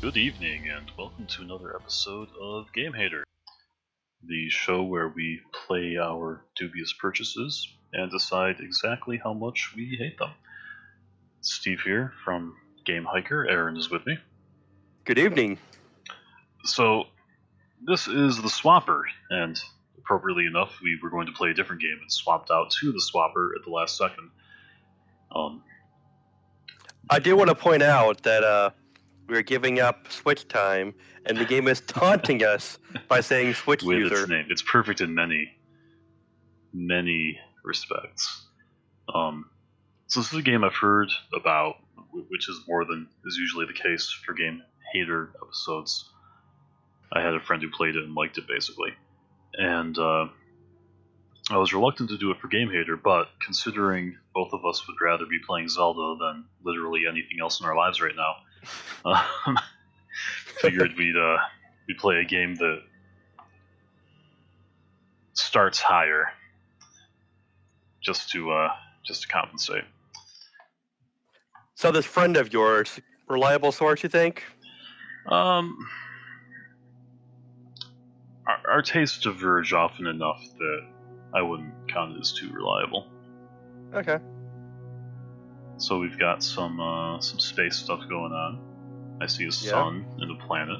Good evening, and welcome to another episode of Gamehater, the show where we play our dubious purchases and decide exactly how much we hate them. Steve here from Gamehiker. Aaron is with me. Good evening. So, this is the Swapper, and appropriately enough, we were going to play a different game and swapped out to the Swapper at the last second. I do want to point out that we're giving up Switch time, and the game is taunting us by saying Switch with user. its name. It's perfect in many respects. So this is a game I've heard about, which is more than is usually the case for Game Hater episodes. I had a friend who played it and liked it, basically. And I was reluctant to do it for Game Hater, but considering both of us would rather be playing Zelda than literally anything else in our lives right now, figured we'd play a game that starts higher, just to compensate. So this friend of yours, reliable source, you think? Our tastes diverge often enough that I wouldn't count it as too reliable. Okay. So we've got some space stuff going on. I see a sun and a planet.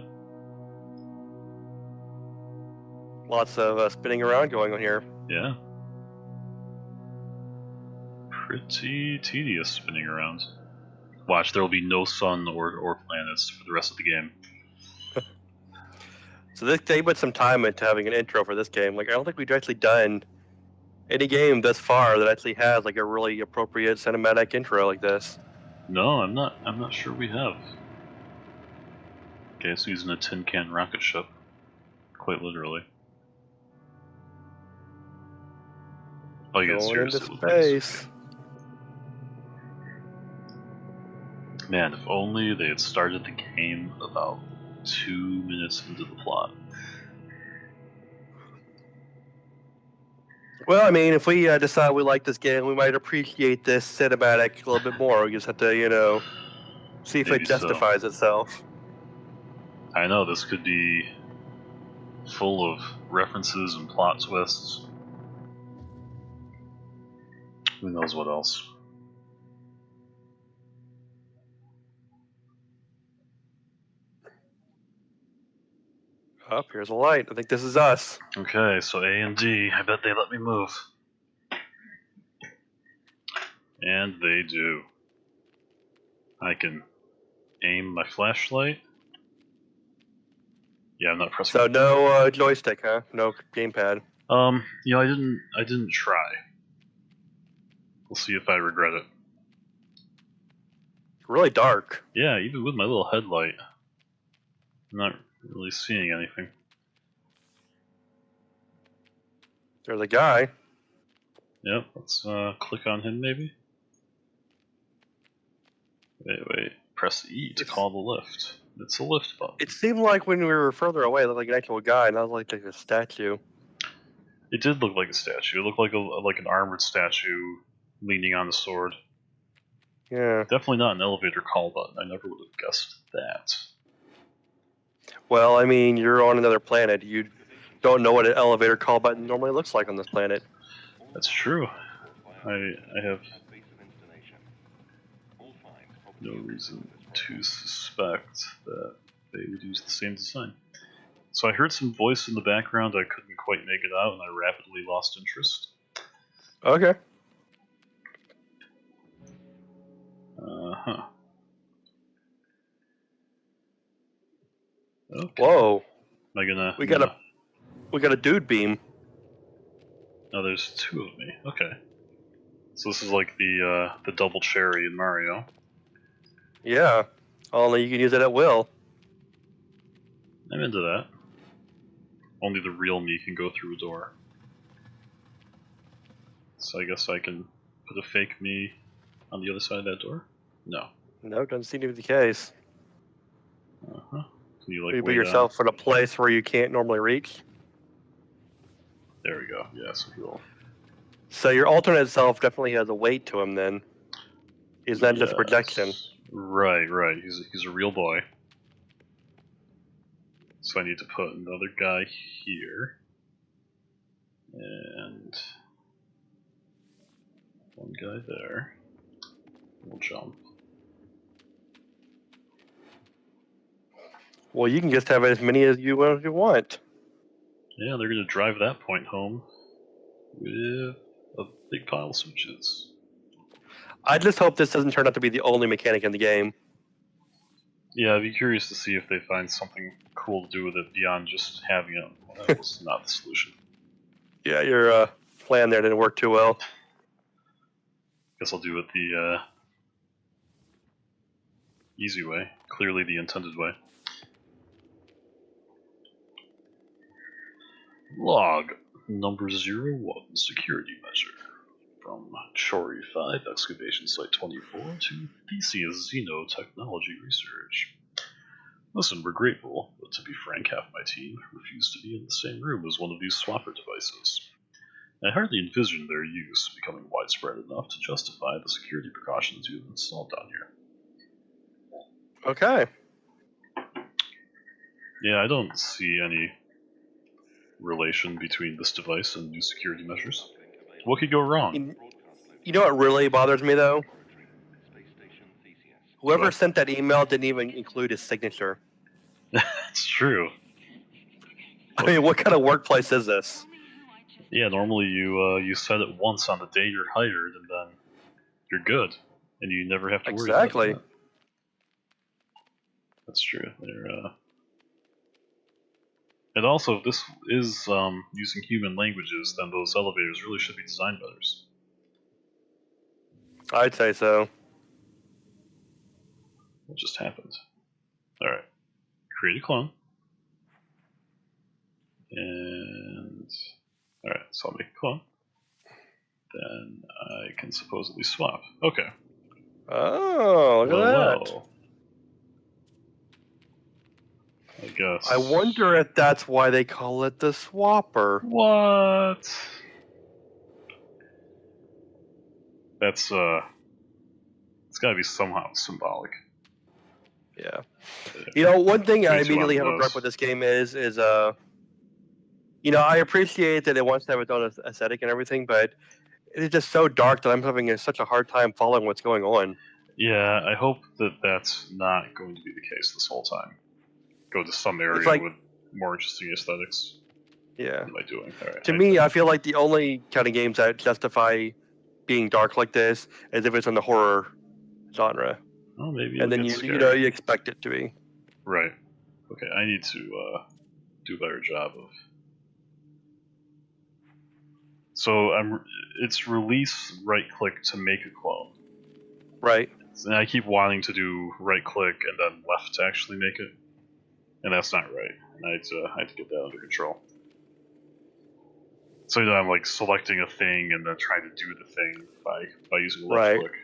Lots of spinning around going on here. Yeah. Pretty tedious spinning around. Watch, there will be no sun or planets for the rest of the game. So they put some time into having an intro for this game. Like, I don't think we've actually done any game thus far that actually has like a really appropriate cinematic intro like this. No, I'm not sure we have. Okay, so using a tin can rocket ship, quite literally. Oh, you guys Going into space. Man, if only they had started the game about 2 minutes into the plot. Well, I mean, if we decide we like this game, we might appreciate this cinematic a little bit more. We just have to, see if Maybe it justifies itself. I know, this could be full of references and plot twists. Who knows what else? Oh, here's a light. I think this is us. Okay, so A and D. I bet they let me move. And they do. I can aim my flashlight. Yeah, I'm not pressing. So no joystick, huh? No gamepad. I didn't try. We'll see if I regret it. It's really dark. Yeah, even with my little headlight, I'm not really seeing anything. There's a guy. Yep, let's click on him maybe. Wait. Press E to call the lift. It's a lift button. It seemed like when we were further away, it looked like an actual guy, not like a statue. It did look like a statue. It looked like an armored statue leaning on the sword. Yeah. Definitely not an elevator call button. I never would have guessed that. Well, I mean, you're on another planet. You don't know what an elevator call button normally looks like on this planet. That's true. I have no reason to suspect that they would use the same design. So I heard some voice in the background. I couldn't quite make it out, and I rapidly lost interest. Okay. Uh-huh. Okay. Whoa. Am I gonna... We got a dude beam. Oh, there's two of me. Okay. So this is like the double cherry in Mario. Yeah. Only you can use it at will. I'm into that. Only the real me can go through a door. So I guess I can put a fake me on the other side of that door? No. No, doesn't seem to be the case. Uh-huh. Can you, You put yourself in a place where you can't normally reach. There we go. Yeah, so cool. So your alternate self definitely has a weight to him then. He's not just a projection. Right. He's a real boy. So I need to put another guy here. And one guy there. We'll jump. Well, you can just have as many as you want. Yeah, they're gonna drive that point home with a big pile of switches. I just hope this doesn't turn out to be the only mechanic in the game. Yeah, I'd be curious to see if they find something cool to do with it beyond just having it. Well, that was not the solution. Yeah, your plan there didn't work too well. Guess I'll do it the easy way. Clearly the intended way. Log number 01, security measure. From Chori 5 Excavation Site 24 to Theseus Xenotechnology Research. Listen, we're grateful, but to be frank, half my team refused to be in the same room as one of these swapper devices. I hardly envision their use becoming widespread enough to justify the security precautions you've installed down here. Okay. Yeah, I don't see any relation between this device and new security measures. What could go wrong? You know what really bothers me, though? Whoever What? sent that email didn't even include his signature. It's true. I mean, what kind of workplace is this? Yeah, normally you set it once on the day you're hired, and then you're good, and you never have to worry about Exactly. it. That's true. And also, if this is using human languages, then those elevators really should be designed better. I'd say so. What just happened? Alright. Create a clone. And... Alright, so I'll make a clone. Then I can supposedly swap. Okay. Oh, look at that. I guess. I wonder if that's why they call it the swapper. What? That's it's gotta be somehow symbolic. Yeah. You know, one thing I Way too immediately have a on gripe with this game is you know, I appreciate that it wants to have its own aesthetic and everything, but it is just so dark that I'm having such a hard time following what's going on. Yeah, I hope that that's not going to be the case this whole time. Go to some area like- with more interesting aesthetics. Yeah. What am I doing? All right, To me, I feel like the only kind of games that justify being dark like this is if it's in the horror genre, well, maybe and then you know you expect it to be. Right. Okay, I need to do a better job of. So it's release right click to make a clone. Right. And I keep wanting to do right click and then left to actually make it, and that's not right. And I had to get that under control. So I'm like selecting a thing and then trying to do the thing by using left click.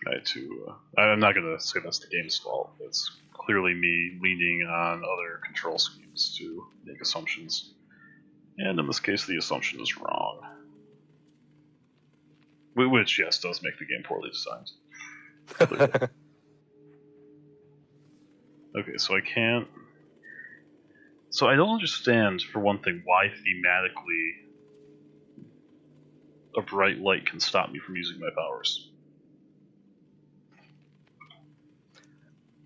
I had to. I'm not gonna say that's the game's fault. It's clearly me leaning on other control schemes to make assumptions, and in this case, the assumption is wrong. Which, yes, does make the game poorly designed. Okay, so I can't. So I don't understand, for one thing, why thematically a bright light can stop me from using my powers.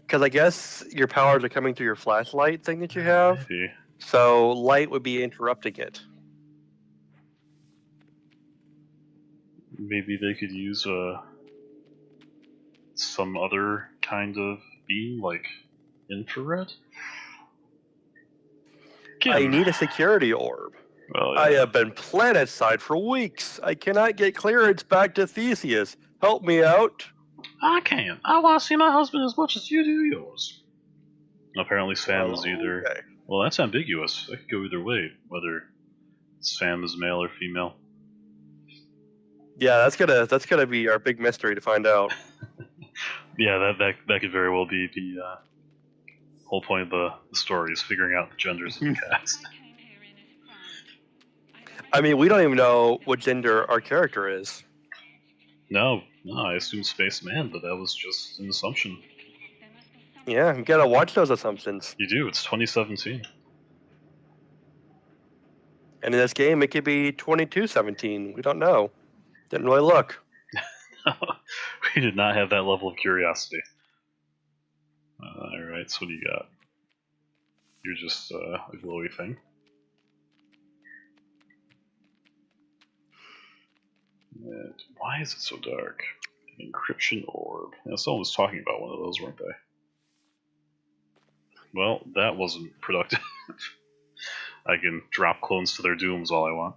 Because I guess your powers are coming through your flashlight thing that you have, Maybe. so light would be interrupting it. Maybe they could use some other kind of beam, like infrared? I need a security orb. Well, yeah. I have been planetside for weeks. I cannot get clearance back to Theseus. Help me out. I can't. I want to see my husband as much as you do yours. Apparently Sam is either... Okay. Well, that's ambiguous. That could go either way, whether Sam is male or female. Yeah, that's gonna be our big mystery to find out. Yeah, that could very well be the whole point of the story, is figuring out the genders of the cast. I mean, we don't even know what gender our character is. No, I assumed spaceman, but that was just an assumption. Yeah, you gotta watch those assumptions. You do. It's 2017. And in this game, it could be 2217. We don't know. Didn't really look. We did not have that level of curiosity. Alright, so what do you got? You're just a glowy thing. And why is it so dark? An encryption orb. Yeah, someone was talking about one of those, weren't they? Well, that wasn't productive. I can drop clones to their dooms all I want.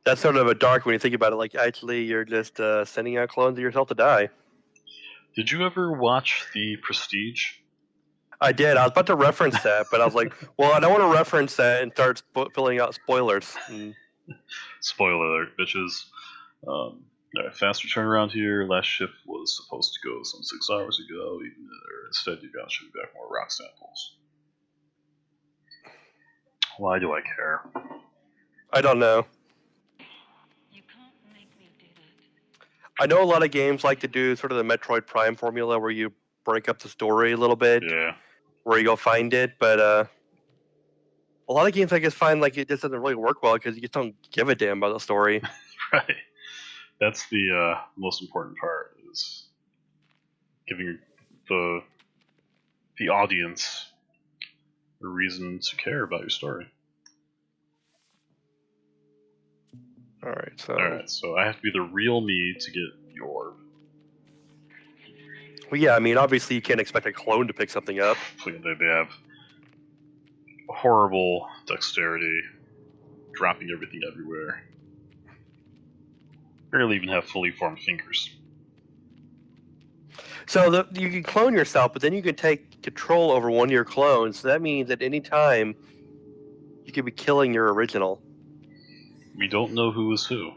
That's sort of a dark when you think about it. Like, actually, you're just sending out clones of yourself to die. Did you ever watch The Prestige? I did. I was about to reference that, but I was like, well, I don't want to reference that and start filling out spoilers. Spoiler alert, bitches. Alright, faster turnaround here. Last shift was supposed to go some 6 hours ago. Instead, you got to shoot back more rock samples. Why do I care? I don't know. You can't make me do that. I know a lot of games like to do sort of the Metroid Prime formula where you break up the story a little bit, Yeah. where you go find it, but a lot of games I just find like it just doesn't really work well because you just don't give a damn about the story. Right. That's the most important part, is giving the audience a reason to care about your story. Alright, so I have to be the real me to get the orb. Well, yeah, I mean, obviously you can't expect a clone to pick something up. They have horrible dexterity, dropping everything everywhere. Barely even have fully formed fingers. So you can clone yourself, but then you can take control over one of your clones. So that means at any time you could be killing your original. We don't know who is who.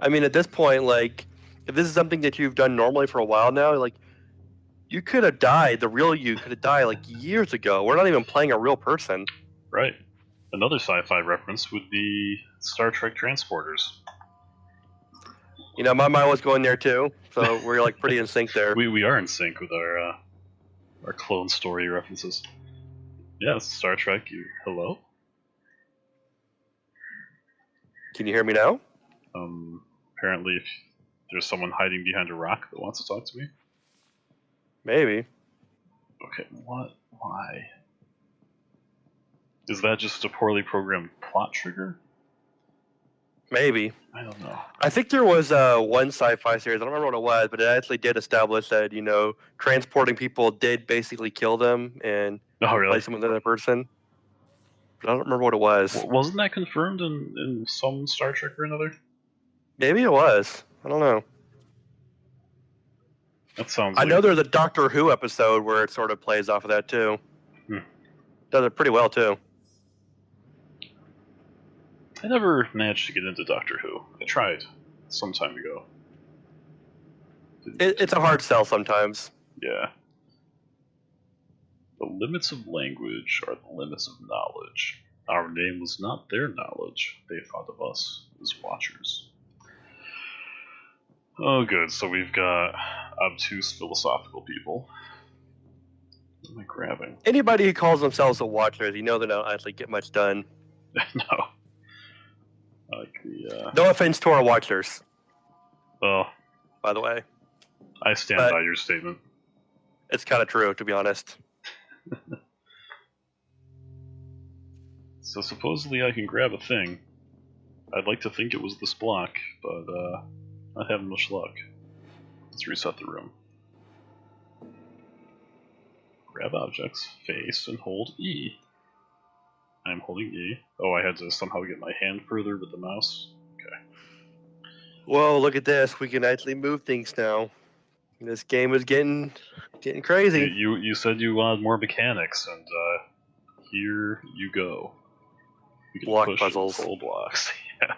I mean, at this point, like, if this is something that you've done normally for a while now, like, you could have died. The real you could have died like years ago. We're not even playing a real person. Right. Another sci-fi reference would be Star Trek transporters. You know, my mind was going there too. So we're like pretty in sync there. We are in sync with our clone story references. Yeah, it's Star Trek. Hello? Can you hear me now? Apparently, if there's someone hiding behind a rock that wants to talk to me. Maybe. Okay, what? Why? Is that just a poorly programmed plot trigger? Maybe. I don't know. I think there was one sci-fi series. I don't remember what it was, but it actually did establish that transporting people did basically kill them and replace them with another person. But I don't remember what it was. Wasn't that confirmed in some Star Trek or another? Maybe it was. I don't know. That sounds. I know there's a Doctor Who episode where it sort of plays off of that too. Does it pretty well too. I never managed to get into Doctor Who. I tried some time ago. It's a hard sell sometimes. Yeah. The limits of language are the limits of knowledge. Our name was not their knowledge. They thought of us as watchers. Oh, good. So we've got obtuse philosophical people. What am I grabbing? Anybody who calls themselves a watcher, they don't actually get much done. No. Like the. No offense to our watchers. Well, by the way, I stand by your statement. It's kind of true, to be honest. So supposedly I can grab a thing. I'd like to think it was this block, but not having much luck. Let's reset the room. Grab objects, face, and hold E. I'm holding E. Oh, I had to somehow get my hand further with the mouse. Okay. Whoa, look at this. We can actually move things now. This game is getting crazy. You said you wanted more mechanics, and here you go. You can block push puzzles. Full blocks. Yeah.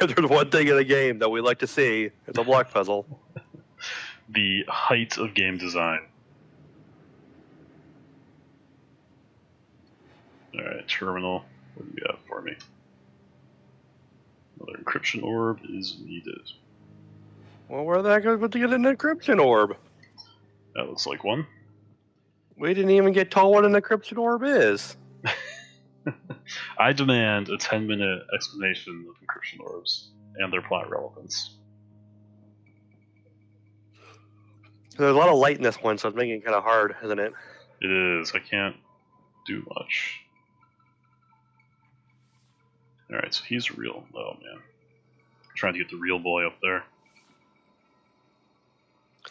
If there's one thing in the game that we like to see, it's a block puzzle. The height of game design. Alright, terminal. What do you got for me? Another encryption orb is needed. Well, where the heck was to get an encryption orb? That looks like one. We didn't even get told what an encryption orb is. I demand a 10-minute explanation of encryption orbs and their plot relevance. There's a lot of light in this one, so it's making it kind of hard, isn't it? It is. I can't do much. Alright, so he's real. Oh, man. Trying to get the real boy up there. I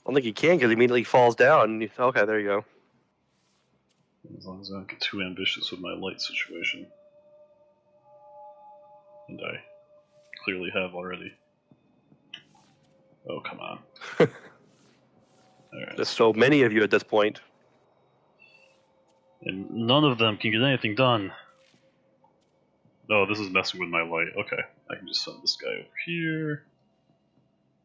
don't think he can because he immediately falls down. Okay, there you go. As long as I don't get too ambitious with my light situation. And I clearly have already. Oh, come on. There's so many of you at this point. And none of them can get anything done. Oh, this is messing with my light. Okay, I can just send this guy over here.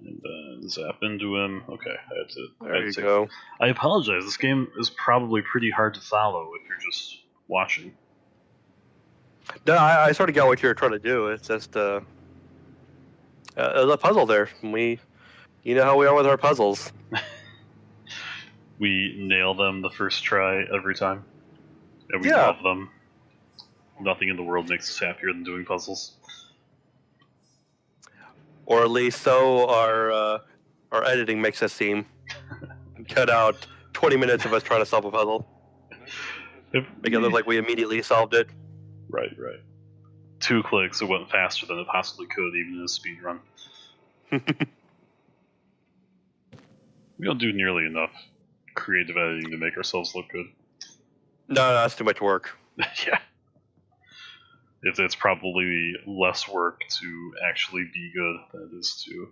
And then zap into him. Okay, I had to. There you go. I apologize. This game is probably pretty hard to follow if you're just watching. No, I sort of got what you were trying to do. It's just a puzzle there. You know how we are with our puzzles. We nail them the first try every time, and we Yeah. love them. Nothing in the world makes us happier than doing puzzles. Or at least so our editing makes us seem. Cut out 20 minutes of us trying to solve a puzzle. Make it look like we immediately solved it. Right. 2 clicks, it went faster than it possibly could, even in a speed run. We don't do nearly enough creative editing to make ourselves look good. No, that's too much work. Yeah. It's probably less work to actually be good than it is to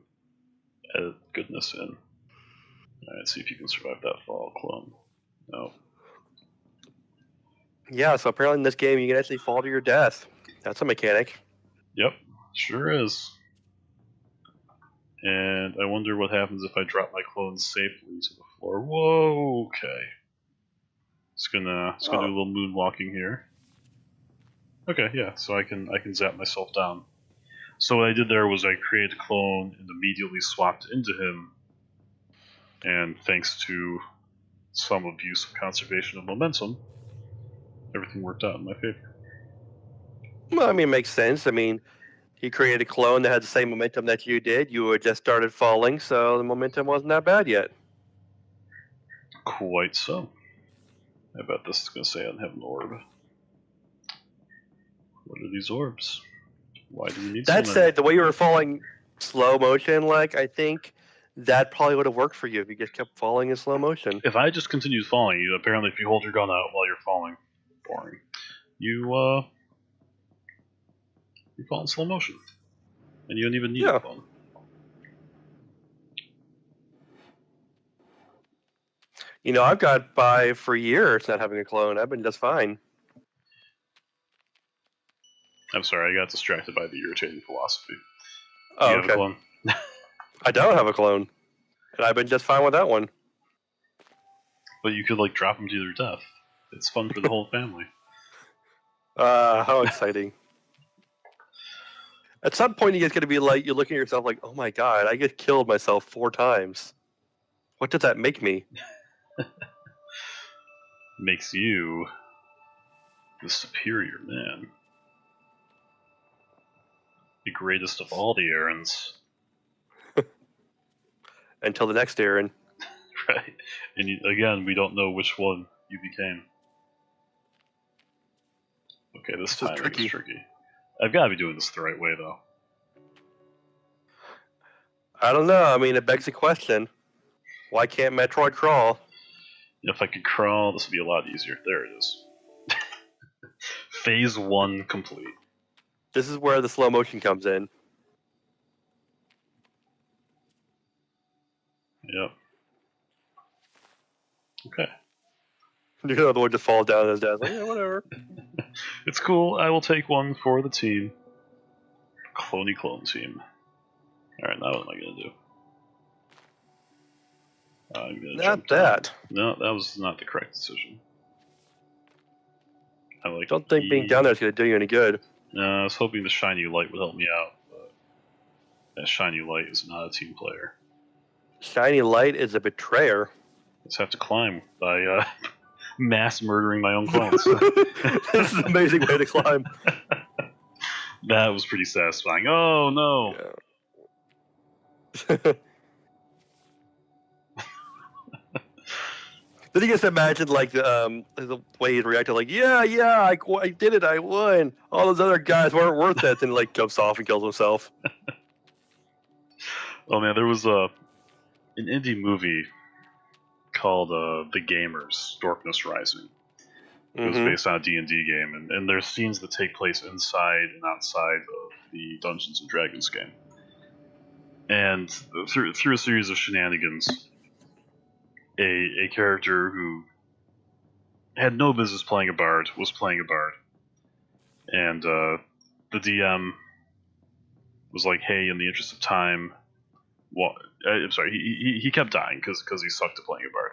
edit goodness in. Alright, see if you can survive that fall clone. No. Yeah, so apparently in this game you can actually fall to your death. That's a mechanic. Yep, sure is. And I wonder what happens if I drop my clones safely to the floor. Whoa, okay. It's gonna do a little moonwalking here. Okay, yeah, so I can zap myself down. So what I did there was I created a clone and immediately swapped into him. And thanks to some abuse of conservation of momentum, everything worked out in my favor. Well, I mean, it makes sense. I mean, you created a clone that had the same momentum that you did. You had just started falling, so the momentum wasn't that bad yet. Quite so. I bet this is going to say I don't have an orb. What are these orbs? Why do you need that so said, the way you were falling slow motion, like, I think that probably would have worked for you if you just kept falling in slow motion. If I just continued falling, apparently if you hold your gun out while you're falling, boring, you fall in slow motion. And you don't even need a phone. You know, I've got by for years not having a clone. I've been just fine. I'm sorry, I got distracted by the irritating philosophy. Oh, Do you have okay. a clone? I don't have a clone. And I've been just fine with that one. But you could, drop them to their death. It's fun for the whole family. How exciting. At some point, you guys going to be like, you're looking at yourself like, oh my god, I just killed myself 4 times. What does that make me? Makes you the superior man. The greatest of all the errands. Until the next errand. Right. And again, we don't know which one you became. Okay, this time is tricky. I've got to be doing this the right way, though. I don't know. I mean, it begs the question. Why can't Metroid crawl? If I could crawl, this would be a lot easier. There it is. Phase 1 complete. This is where the slow motion comes in. Yep. Okay. You're the other one just falls down on his death. Like, yeah, whatever. It's cool. I will take one for the team. Cloney clone team. Alright, now what am I going to do? I'm going to jump down. That. No, that was not the correct decision. Don't think being down there is going to do you any good. I was hoping the shiny light would help me out. But That Shiny Light is not a team player. Shiny Light is a betrayer. Just have to climb by mass murdering my own clones. This is an amazing way to climb. That was pretty satisfying. Oh no! Yeah. Then you just imagine like the way he reacted, like, yeah, I did it, I won. All those other guys weren't worth it. Then like jumps off and kills himself. Oh man, there was an indie movie called The Gamers, Darkness Rising. It was based on a D&D game, and there's scenes that take place inside and outside of the Dungeons and Dragons game. And through a series of shenanigans, a character who had no business playing a bard was playing a bard, and the DM was like, "Hey, in the interest of time, I'm sorry, he kept dying because he sucked at playing a bard."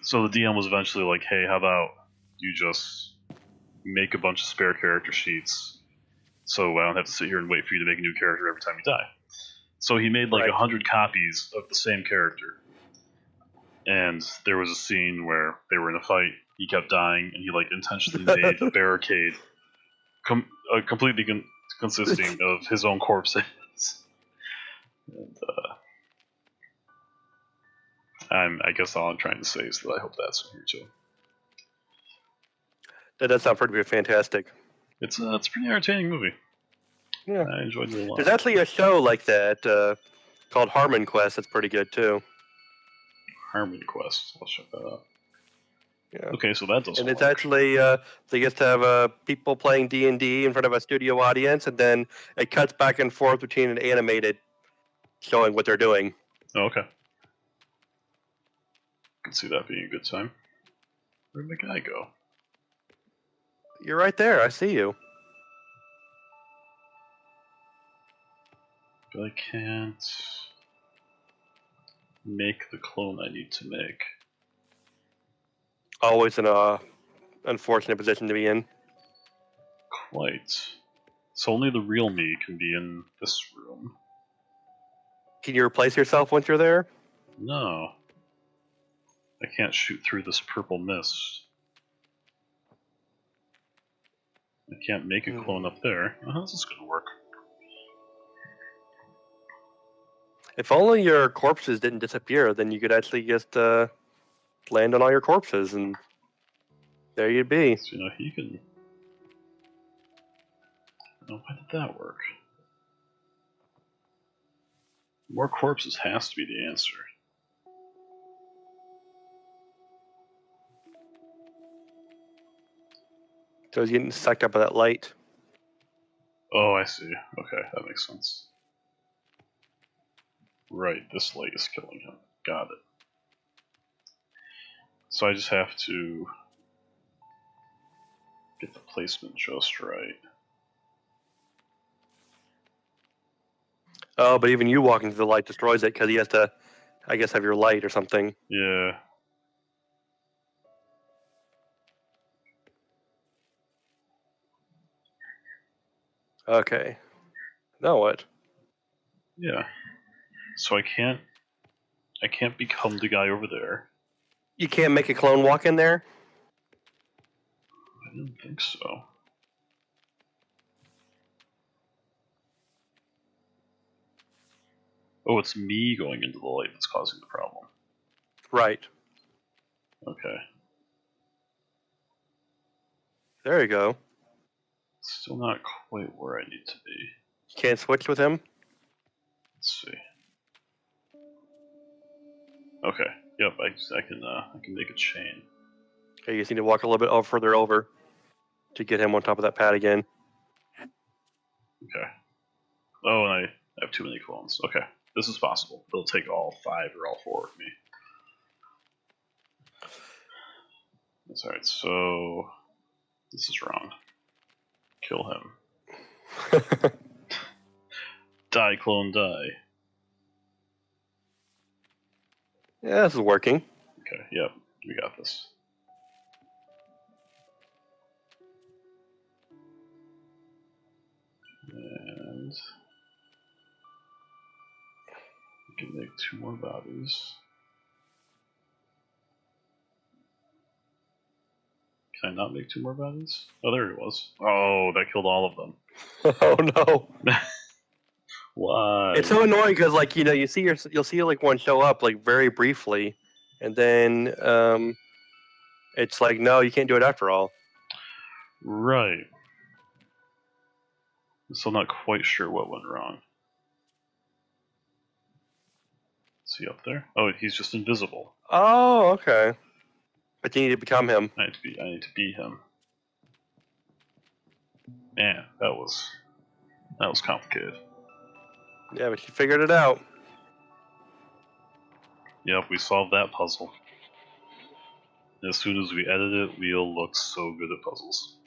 So the DM was eventually like, "Hey, how about you just make a bunch of spare character sheets, so I don't have to sit here and wait for you to make a new character every time you die." So he made like 100 copies of the same character. And there was a scene where they were in a fight, he kept dying, and he like intentionally made a barricade completely consisting of his own corpses. And I guess all I'm trying to say is that I hope that's in here too. That does sound pretty fantastic. It's a pretty entertaining movie. Yeah, I enjoyed it a lot. There's actually a show like that called Harmon Quest that's pretty good too. Harmon Quest. I'll check that out. Yeah. Okay, so that doesn't. And it's work. actually they get to have people playing D&D in front of a studio audience, and then it cuts back and forth between an animated showing what they're doing. Oh, okay. I can see that being a good time. Where'd the guy go? You're right there. I see you. But I can't make the clone I need to make. Always in a unfortunate position to be in. Quite. So only the real me can be in this room. Can you replace yourself once you're there? No. I can't shoot through this purple mist. I can't make a clone up there. How's this gonna work? If only your corpses didn't disappear, then you could actually just land on all your corpses, and there you'd be. So, he can... Oh, why did that work? More corpses has to be the answer. So he's getting sucked up by that light. Oh, I see. Okay, that makes sense. Right, this light is killing him. Got it. So I just have to get the placement just right. Oh, but even you walking through the light destroys it because he has to, I guess, have your light or something. Yeah. Okay. Now what? Yeah. So I can't become the guy over there. You can't make a clone walk in there? I didn't think so. Oh, it's me going into the light that's causing the problem. Right. Okay. There you go. Still not quite where I need to be. You can't switch with him? Let's see. Okay. Yep, I can make a chain. Okay, you just need to walk a little bit further over to get him on top of that pad again. Okay. Oh, and I have too many clones. Okay. This is possible. They'll take all 5 or all 4 of me. That's alright, so this is wrong. Kill him. Die, clone, die. Yeah, this is working. Okay, yep, we got this. And We can make 2 more bodies. Can I not make 2 more bodies? Oh, there it was. Oh, that killed all of them. Oh no. Why? It's so annoying because, like, you know, you'll see like one show up like very briefly, and then it's like, no, you can't do it after all. Right. So I'm not quite sure what went wrong. Is he up there? Oh, he's just invisible. Oh, okay. But you need to become him. I need to be him. Man, that was complicated. Yeah, but you figured it out. Yep, we solved that puzzle. As soon as we edit it, we'll look so good at puzzles.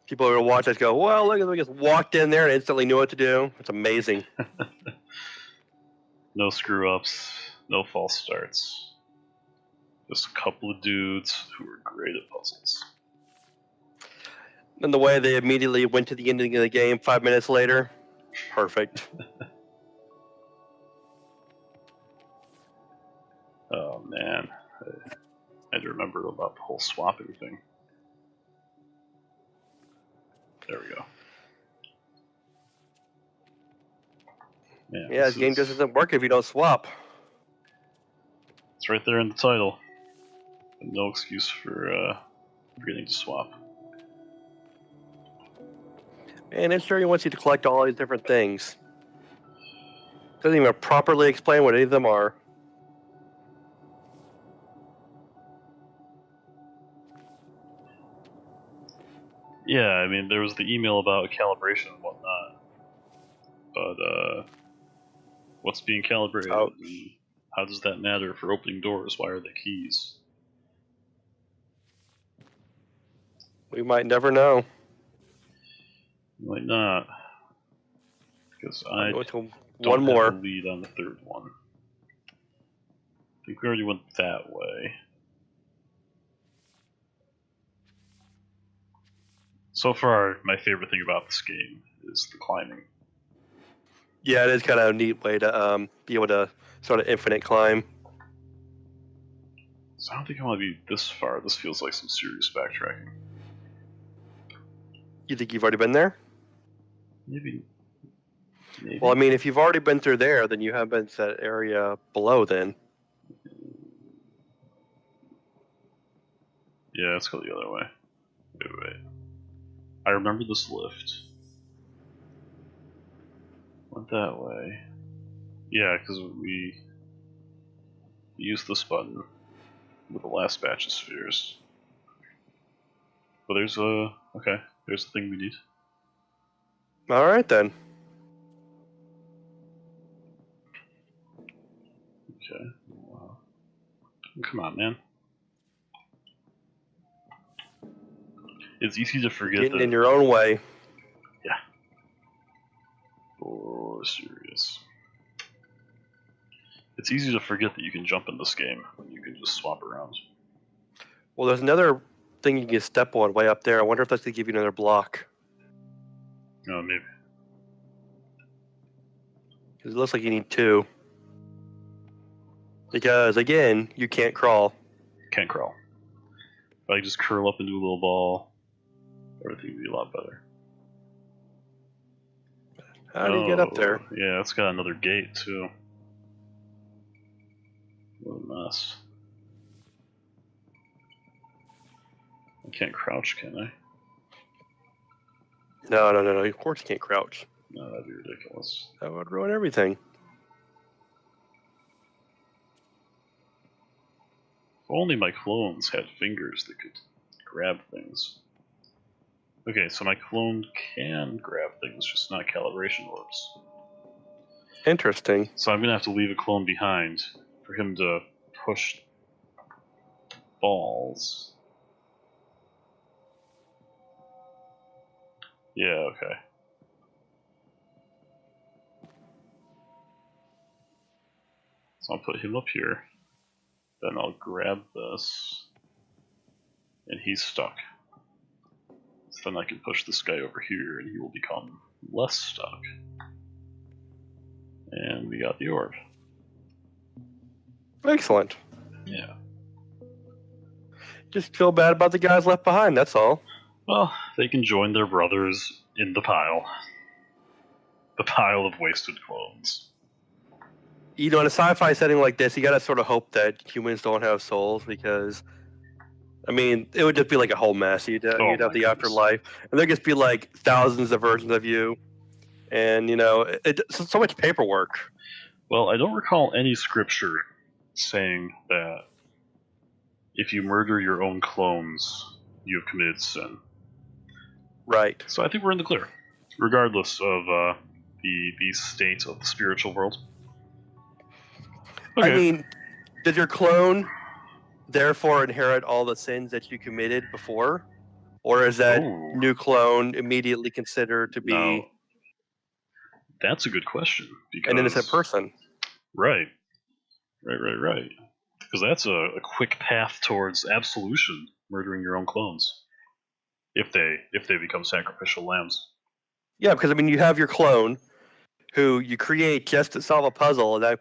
People who watch us go, well, look, we just walked in there and instantly knew what to do. It's amazing. No screw-ups, no false starts. Just a couple of dudes who are great at puzzles. And the way they immediately went to the ending of the game 5 minutes later, perfect. Oh man, I had to remember about the whole swapping thing. There we go. Man, Yeah, this game just doesn't work if you don't swap. It's right there in the title. No excuse for forgetting to swap. And it's sure he wants you to collect all these different things. Doesn't even properly explain what any of them are. Yeah, I mean, there was the email about calibration and whatnot. But, what's being calibrated? Oh. How does that matter for opening doors? Why are they keys? We might never know. Might not. Because I one don't more. have a lead on the third one. I think we already went that way. So far, my favorite thing about this game is the climbing. Yeah, it is kind of a neat way to be able to sort of infinite climb. So I don't think I want to be this far. This feels like some serious backtracking. You think you've already been there? Maybe. Well, I mean, if you've already been through there, then you have been to that area below then. Yeah, let's go the other way. Wait. I remember this lift. Went that way. Yeah, because we used this button with the last batch of spheres. But there's okay, there's the thing we need. Alright then. Okay. Wow. Come on, man. It's easy to forget Getting that. in your own way. Yeah. Oh, serious. It's easy to forget that you can jump in this game when you can just swap around. Well, there's another thing you can step on way up there. I wonder if that's going to give you another block. Oh, maybe. Because it looks like you need 2. Because, again, you can't crawl. Can't crawl. If I just curl up into a little ball, everything would be a lot better. How do you get up there? Yeah, it's got another gate, too. What a mess. I can't crouch, can I? No. Of course you can't crouch. No, that'd be ridiculous. That would ruin everything. If only my clones had fingers that could grab things. Okay, so my clone can grab things, just not calibration orbs. Interesting. So I'm going to have to leave a clone behind for him to push balls. Yeah, okay. So I'll put him up here. Then I'll grab this. And he's stuck. So then I can push this guy over here and he will become less stuck. And we got the orb. Excellent. Yeah. Just feel bad about the guys left behind, that's all. Well, they can join their brothers in the pile. The pile of wasted clones. You know, in a sci-fi setting like this, you gotta sort of hope that humans don't have souls, because, I mean, it would just be like a whole mess. You'd have the afterlife, and there'd just be like thousands of versions of you, and you know, it's so much paperwork. Well, I don't recall any scripture saying that if you murder your own clones, you have committed sin. Right. So I think we're in the clear, regardless of the state of the spiritual world. Okay. I mean, does your clone therefore inherit all the sins that you committed before? Or is that new clone immediately considered to be... No. That's a good question. Because, an innocent person? Right. Because that's a quick path towards absolution, murdering your own clones. If they become sacrificial lambs. Yeah, because I mean, you have your clone, who you create just to solve a puzzle, and that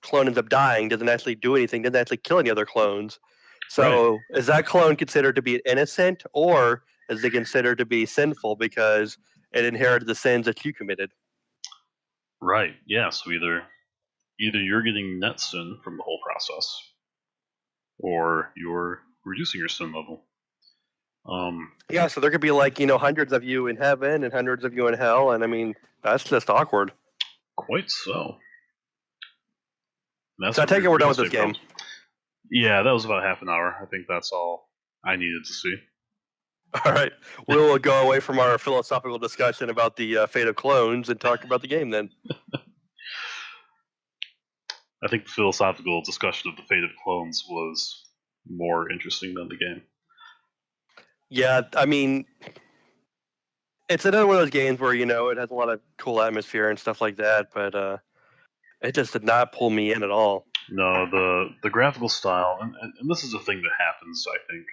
clone ends up dying, doesn't actually do anything, doesn't actually kill any other clones. So is that clone considered to be innocent, or is it considered to be sinful because it inherited the sins that you committed? Right. Yeah. So either you're getting net sin from the whole process, or you're reducing your sin level. Yeah, so there could be like, you know, hundreds of you in heaven and hundreds of you in hell, and I mean, that's just awkward. Quite so. So I take it we're done with this game. Yeah, that was about half an hour. I think that's all I needed to see. All right, we'll go away from our philosophical discussion about the fate of clones and talk about the game then. I think the philosophical discussion of the fate of clones was more interesting than the game. Yeah, I mean, it's another one of those games where, you know, it has a lot of cool atmosphere and stuff like that, but it just did not pull me in at all. No, the graphical style, and this is a thing that happens, I think.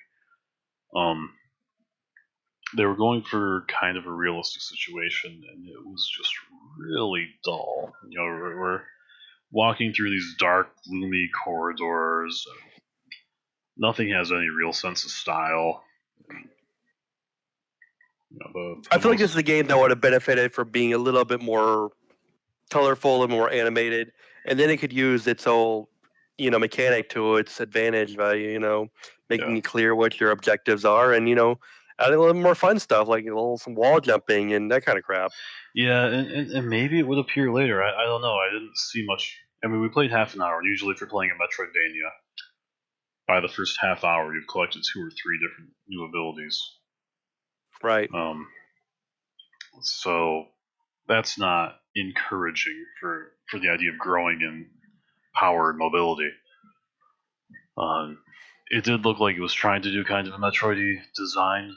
They were going for kind of a realistic situation, and it was just really dull. You know, we're walking through these dark, gloomy corridors. Nothing has any real sense of style. You know, I feel like this is a game that would have benefited from being a little bit more colorful and more animated, and then it could use its whole, you know, mechanic to its advantage by, you know, making it clear what your objectives are, and, you know, adding a little more fun stuff like some wall jumping and that kind of crap. Yeah, and maybe it would appear later. I don't know. I didn't see much. I mean, we played half an hour. Usually, if you're playing a Metroidvania, by the first half hour, you've collected 2 or 3 different new abilities. Right. So that's not encouraging for the idea of growing in power and mobility. It did look like it was trying to do kind of a Metroid-y design.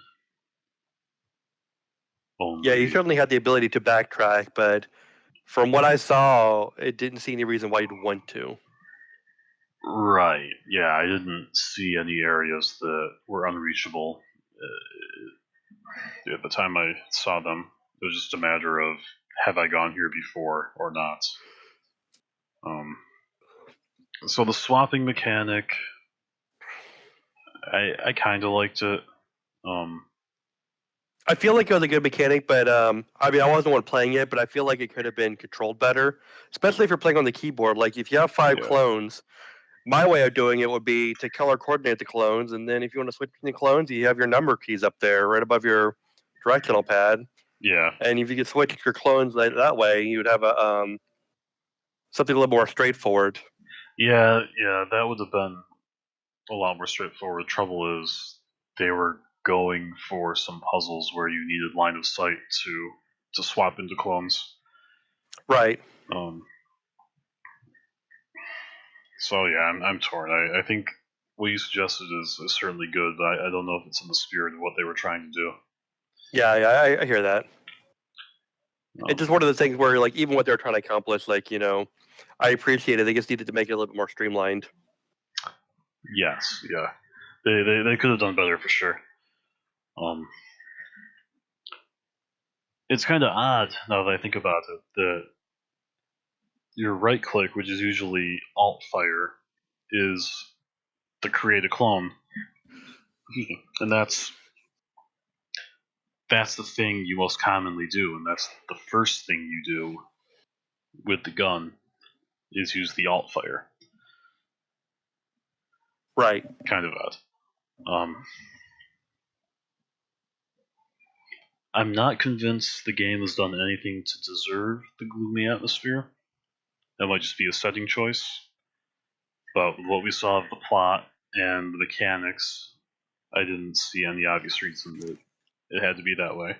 Yeah, you certainly had the ability to backtrack, but from what I saw, it didn't see any reason why you'd want to. Right. Yeah, I didn't see any areas that were unreachable. At the time I saw them, it was just a matter of, have I gone here before or not? So the swapping mechanic, I kind of liked it. I feel like it was a good mechanic, but I mean, I wasn't the one playing it, but I feel like it could have been controlled better, especially if you're playing on the keyboard. Like, if you have 5 clones, my way of doing it would be to color coordinate the clones, and then if you want to switch between the clones, you have your number keys up there right above your directional pad. Yeah. And if you could switch your clones that way, you would have a something a little more straightforward. Yeah, that would have been a lot more straightforward. The trouble is, they were going for some puzzles where you needed line of sight to swap into clones. Right. So yeah, I'm torn. I think what you suggested is certainly good, but I don't know if it's in the spirit of what they were trying to do. Yeah, I hear that. It's just one of the things where, like, even what they're trying to accomplish, like, you know, I appreciate it. They just needed to make it a little bit more streamlined. Yes, yeah. They could have done better for sure. It's kind of odd now that I think about it that your right click, which is usually Alt Fire, is to create a clone, and that's the thing you most commonly do, and that's the first thing you do with the gun is use the Alt Fire. Right. Kind of odd. I'm not convinced the game has done anything to deserve the gloomy atmosphere. That might just be a setting choice. But with what we saw of the plot and the mechanics, I didn't see any obvious reason that it had to be that way.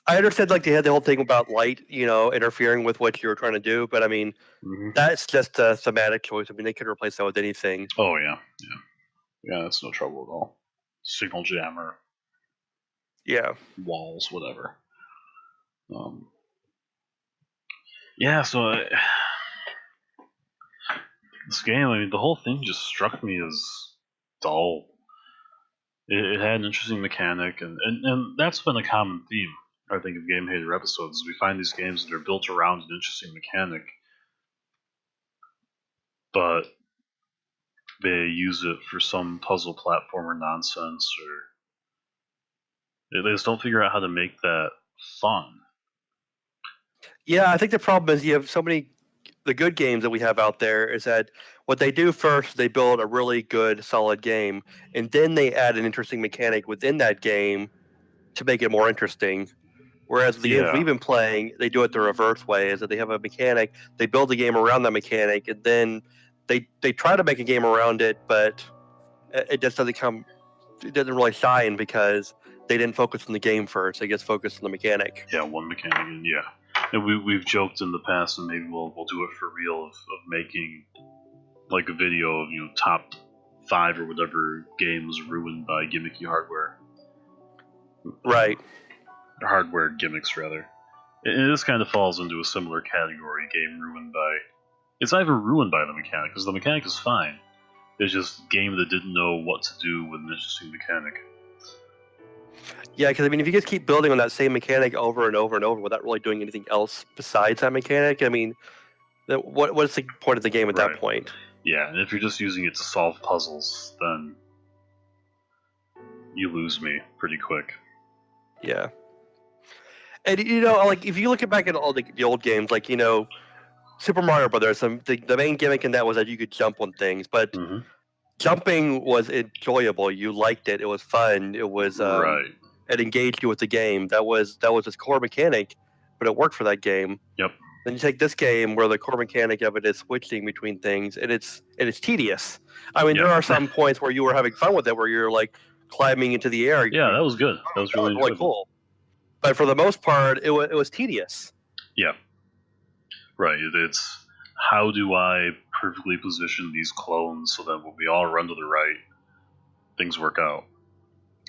I understand, like, they had the whole thing about light, interfering with what you were trying to do, but I mean, that's just a thematic choice. I mean, they could replace that with anything. Oh, yeah. Yeah, that's no trouble at all. Signal jammer. Yeah. Walls, whatever. Yeah, so this game, I mean, the whole thing just struck me as dull. It had an interesting mechanic, and that's been a common theme, I think, of Gamehater episodes. We find these games that are built around an interesting mechanic, but they use it for some puzzle platformer nonsense, or they just don't figure out how to make that fun. Yeah, I think the problem is you have so many. The good games that we have out there is that what they do first, they build a really good, solid game, and then they add an interesting mechanic within that game to make it more interesting. Whereas the games we've been playing, they do it the reverse way: is that they have a mechanic, they build the game around that mechanic, and then they try to make a game around it, but it just doesn't come. It doesn't really shine because they didn't focus on the game first. They just focused on the mechanic. Yeah, one mechanic, and and we've joked in the past, and maybe we'll do it for real, of making like a video of top 5 or whatever games ruined by gimmicky hardware. Right. Or hardware gimmicks, rather. And this kind of falls into a similar category. Game ruined by. It's not even ruined by the mechanic, because the mechanic is fine. It's just a game that didn't know what to do with an interesting mechanic. Yeah, because I mean, if you just keep building on that same mechanic over and over and over without really doing anything else besides that mechanic, I mean, what's the point of the game at that point? Yeah, and if you're just using it to solve puzzles, then you lose me pretty quick. Yeah. And, like, if you look back at all the old games, like, Super Mario Brothers, the main gimmick in that was that you could jump on things, but jumping was enjoyable. You liked it. It was fun. It was it engaged you with the game. That was its core mechanic, but it worked for that game. Yep. Then you take this game where the core mechanic of it is switching between things, and it's tedious. I mean, there are some points where you were having fun with it, where you're like climbing into the air. Yeah, that was good. That was really cool. But for the most part, it was tedious. Yeah. Right. It's how do I perfectly position these clones so that when we all run to the right, things work out.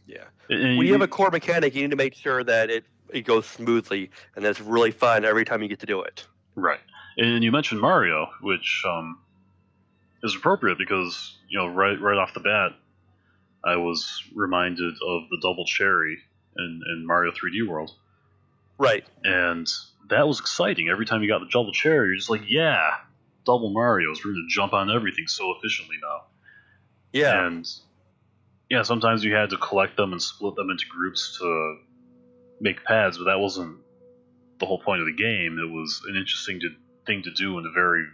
Yeah. When you have a core mechanic, you need to make sure that it goes smoothly and that it's really fun every time you get to do it. Right. And you mentioned Mario, which is appropriate because, right off the bat, I was reminded of the double cherry in Mario 3D World. Right. And that was exciting. Every time you got the double cherry, you're just like, yeah, double Marios. We're going to jump on everything so efficiently now. Yeah. And yeah, sometimes you had to collect them and split them into groups to make pads, but that wasn't the whole point of the game. It was an interesting thing to do in a very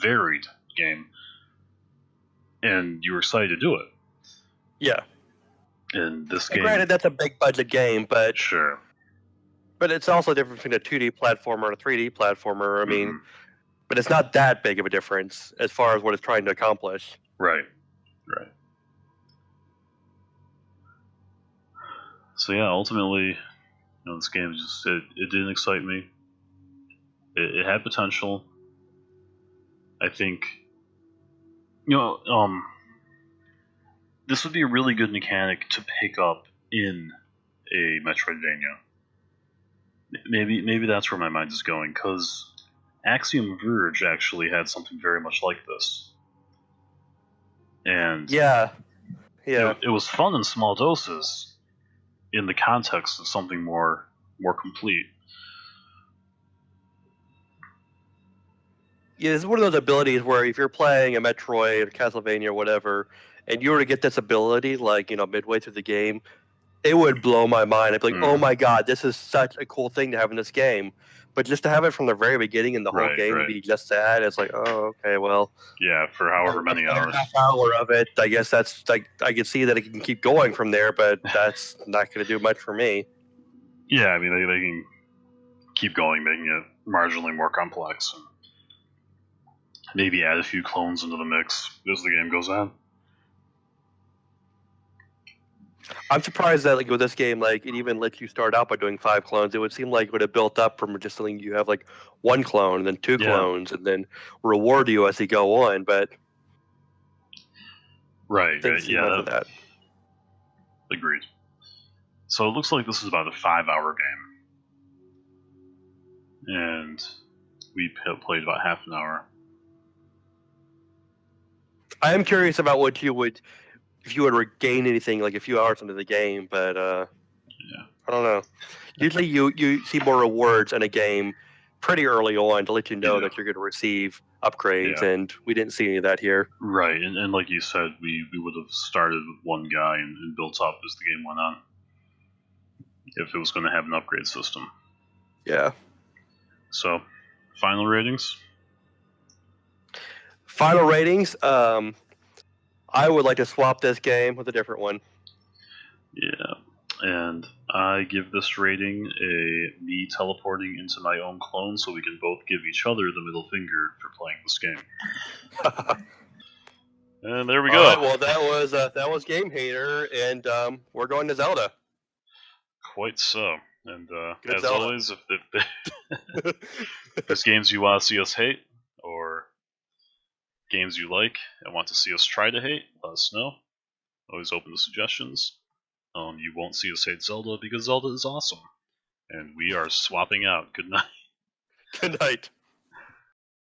varied game. And you were excited to do it. Yeah. And this game... Granted, that's a big budget game, but... Sure. But it's also different between a 2D platformer and a 3D platformer. I mean, but it's not that big of a difference as far as what it's trying to accomplish. Right. So yeah, ultimately, this game just it didn't excite me. It had potential. I think, this would be a really good mechanic to pick up in a Metroidvania. Maybe that's where my mind is going, because Axiom Verge actually had something very much like this. And it was fun in small doses in the context of something more complete. Yeah, it's one of those abilities where if you're playing a Metroid or Castlevania or whatever, and you were to get this ability, like, midway through the game, it would blow my mind. I'd be like, oh my god, this is such a cool thing to have in this game. But just to have it from the very beginning and the whole game be just that, it's like, oh, okay, well. Yeah, for however many hours. Half hour of it, I guess that's like, I can see that it can keep going from there, but that's not going to do much for me. Yeah, I mean, they can keep going, making it marginally more complex. And maybe add a few clones into the mix as the game goes on. I'm surprised that with this game, it even lets you start out by doing 5 clones. It would seem like it would have built up from just something you have 1 clone and then 2 clones and then reward you as you go on, but right, yeah, that. Agreed. So it looks like this is about a 5-hour game, and we played about half an hour. I am curious about what you would, if you would regain anything a few hours into the game, but I don't know. Usually you see more rewards in a game pretty early on to let you know that you're going to receive upgrades, and we didn't see any of that here. Right, and like you said, we would have started with one guy and built up as the game went on if it was going to have an upgrade system. Yeah. So, final ratings? Final ratings, I would like to swap this game with a different one. Yeah, and I give this rating me teleporting into my own clone so we can both give each other the middle finger for playing this game. And there we go. All right, well, that was Gamehater, and we're going to Zelda. Quite so. And as Zelda. Always, if there's games you want to see us hate, or games you like and want to see us try to hate, let us know. Always open to suggestions. You won't see us hate Zelda because Zelda is awesome. And we are swapping out. Good night. Good night.